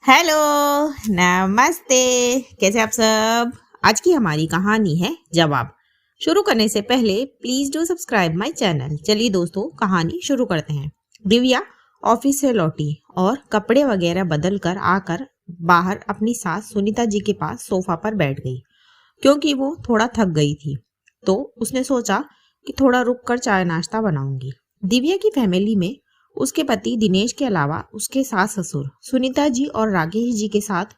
Hello, नमस्ते। कैसे आप सब? आज की हमारी कहानी है जवाब। शुरू करने से पहले please do subscribe my channel. चलिए दोस्तों, कहानी शुरू करते हैं। दिव्या ऑफिस से लौटी और कपड़े वगैरह बदल कर आकर बाहर अपनी सास सुनीता जी के पास सोफा पर बैठ गई, क्योंकि वो थोड़ा थक गई थी। तो उसने सोचा कि थोड़ा रुक कर चाय नाश्ता बनाऊंगी। दिव्या की फैमिली में उसके पति दिनेश के अलावा उसके सास ससुर सुनीता जी और राकेश जी के साथ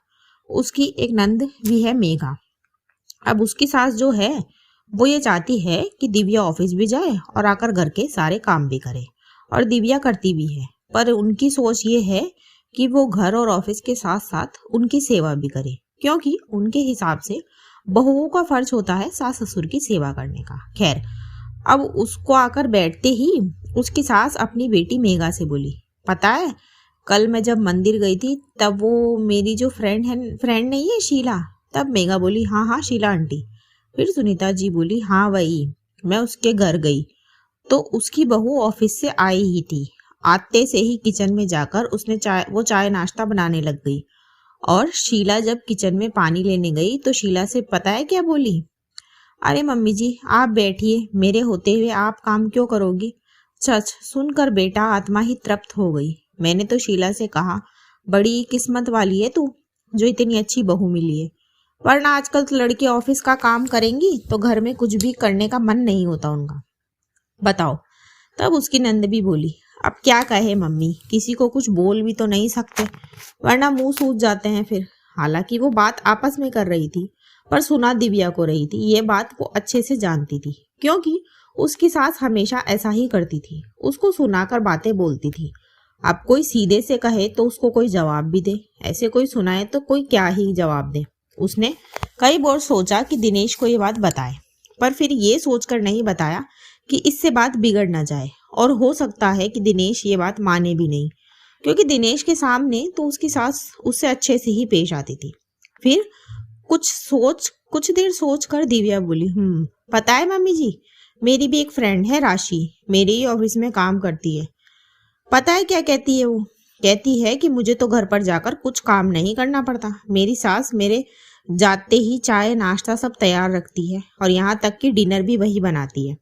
उसकी एक नंद भी है, मेघा। अब उसकी सास जो है वो ये चाहती है कि दिव्या ऑफिस भी जाए और आकर घर के सारे काम भी करे, और दिव्या करती भी है। पर उनकी सोच ये है कि वो घर और ऑफिस के साथ साथ उनकी सेवा भी करे, क्योंकि उनके हिसाब से बहुओं का फर्ज होता है सास ससुर की सेवा करने का। खैर, अब उसको आकर बैठते ही उसकी सास अपनी बेटी मेघा से बोली, पता है कल मैं जब मंदिर गई थी तब वो मेरी जो फ्रेंड नहीं है शीला। तब मेघा बोली, हाँ हाँ शीला आंटी। फिर सुनीता जी बोली, हाँ वही, मैं उसके घर गई तो उसकी बहू ऑफिस से आई ही थी। आते से ही किचन में जाकर उसने चाय नाश्ता बनाने लग गई। और शीला जब किचन में पानी लेने गई तो शीला से पता है क्या बोली, अरे मम्मी जी आप बैठिए, मेरे होते हुए आप काम क्यों करोगी। सच सुनकर बेटा आत्मा ही तृप्त हो गई। मैंने तो शीला से कहा, बड़ी किस्मत वाली है तू जो इतनी अच्छी बहू मिली है, वरना आजकल तो लड़के ऑफिस का काम करेंगी तो घर में कुछ भी करने का मन नहीं होता उनका, बताओ। तब उसकी नंद भी बोली, अब क्या कहे मम्मी, किसी को कुछ बोल भी तो नहीं सकते, वरना मुंह सूज जाते हैं फिर। हालांकि वो बात आपस में कर रही थी, पर सुना दिव्या को रही थी। ये बात वो अच्छे से जानती थी, क्योंकि उसकी सास हमेशा ऐसा ही करती थी, उसको सुनाकर बातें बोलती थी। अब कोई सीधे से कहे तो उसको कोई जवाब भी दे, ऐसे कोई सुनाए तो कोई क्या ही जवाब दे। उसने कई बार सोचा कि दिनेश को ये बात बताए, पर फिर ये सोचकर नहीं बताया कि इससे बात बिगड़ ना जाए, और हो सकता है कि दिनेश ये बात माने भी नहीं, क्योंकि दिनेश के सामने तो उसकी सास उससे अच्छे से ही पेश आती थी। फिर कुछ देर सोच कर दिव्या बोली, पता है मम्मी जी, मेरी भी एक फ्रेंड है राशि, मेरे ही ऑफिस में काम करती है। पता है क्या कहती है वो? कहती है कि मुझे तो घर पर जाकर कुछ काम नहीं करना पड़ता, मेरी सास मेरे जाते ही चाय नाश्ता सब तैयार रखती है, और यहाँ तक कि डिनर भी वही बनाती है।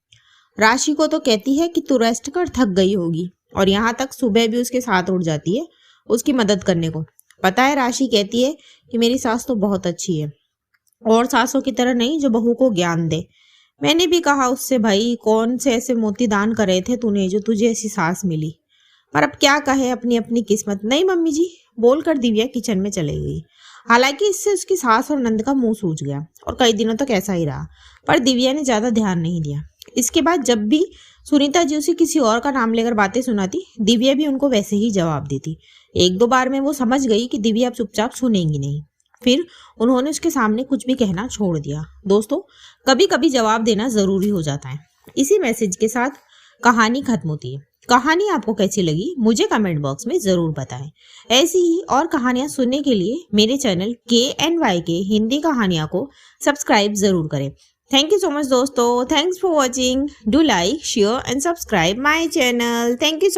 राशि को तो कहती है कि तू रेस्ट कर, थक गई होगी, और यहाँ तक सुबह भी उसके साथ उठ जाती है उसकी मदद करने को। पता है राशि कहती है कि मेरी सास तो बहुत अच्छी है, और सासों की तरह नहीं जो बहू को ज्ञान दे। मैंने भी कहा उससे, भाई कौन से ऐसे मोती दान करे थे तूने जो तुझे ऐसी सास मिली, पर अब क्या कहे, अपनी अपनी किस्मत। नहीं मम्मी जी, बोलकर दिव्या किचन में चली गई। हालांकि इससे उसकी सास और नंद का मुंह सूज गया, और कई दिनों तक ऐसा ही रहा, पर दिव्या ने ज्यादा ध्यान नहीं दिया। इसके बाद जब भी सुनीता जी उसे किसी और का नाम लेकर बातें सुनाती, दिव्या भी उनको वैसे ही जवाब देती। एक दो बार में वो समझ गई कि दिव्या अब चुपचाप सुनेंगी नहीं। फिर उन्होंने उसके सामने कुछ भी कहना छोड़ दिया। दोस्तों, कभी कभी जवाब देना जरूरी हो जाता है। इसी मैसेज के साथ कहानी खत्म होती है। कहानी आपको कैसी लगी मुझे कमेंट बॉक्स में जरूर बताएं। ऐसी ही और कहानियां सुनने के लिए मेरे चैनल KNY के हिंदी कहानियां को सब्सक्राइब जरूर करें। थैंक यू सो मच दोस्तों, thanks for watching. Do like, share and subscribe my channel. Thank you.